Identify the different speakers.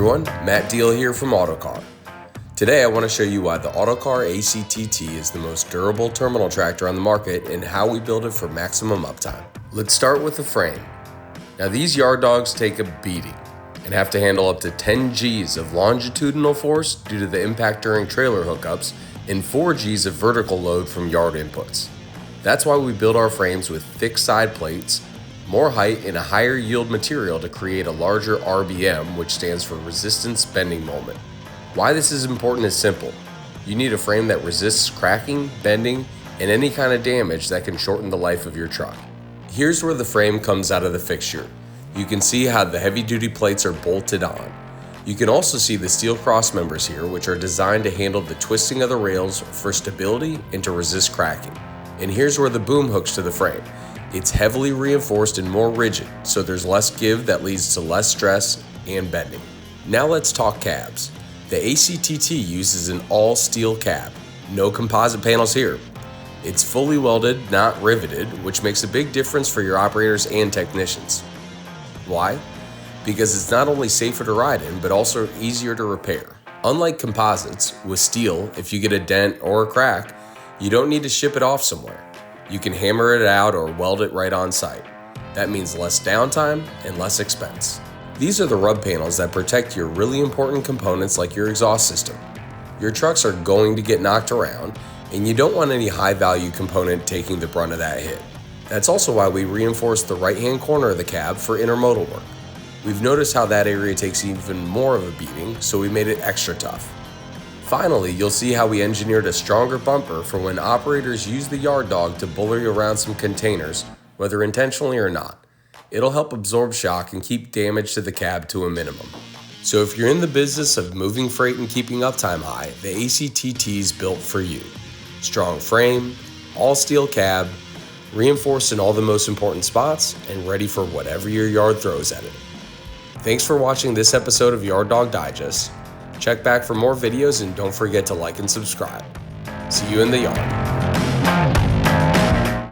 Speaker 1: everyone, Matt Diehl here from Autocar. Today I want to show you why the Autocar ACTT is the most durable terminal tractor on the market and how we build it for maximum uptime. Let's start with the frame. Now these yard dogs take a beating and have to handle up to 10 G's of longitudinal force due to the impact during trailer hookups and 4 G's of vertical load from yard inputs. That's why we build our frames with thick side plates, more height, and a higher yield material to create a larger RBM, which stands for resistance bending moment. Why this is important is simple. You need a frame that resists cracking, bending, and any kind of damage that can shorten the life of your truck. Here's where the frame comes out of the fixture. You can see how the heavy duty plates are bolted on. You can also see the steel cross members here, which are designed to handle the twisting of the rails for stability and to resist cracking. And here's where the boom hooks to the frame. It's heavily reinforced and more rigid, so there's less give that leads to less stress and bending. Now let's talk cabs. The ACTT uses an all steel cab, no composite panels here. It's fully welded, not riveted, which makes a big difference for your operators and technicians. Why? Because it's not only safer to ride in, but also easier to repair. Unlike composites, with steel, if you get a dent or a crack, you don't need to ship it off somewhere. You can hammer it out or weld it right on site. That means less downtime and less expense. These are the rub panels that protect your really important components like your exhaust system. Your trucks are going to get knocked around, and you don't want any high value component taking the brunt of that hit. That's also why we reinforced the right hand corner of the cab for intermodal work. We've noticed how that area takes even more of a beating, so we made it extra tough. Finally, you'll see how we engineered a stronger bumper for when operators use the yard dog to bully around some containers, whether intentionally or not. It'll help absorb shock and keep damage to the cab to a minimum. So if you're in the business of moving freight and keeping uptime high, the ACTT is built for you. Strong frame, all steel cab, reinforced in all the most important spots, and ready for whatever your yard throws at it. Thanks for watching this episode of Yard Dog Digest. Check back for more videos and don't forget to like and subscribe. See you in the yard.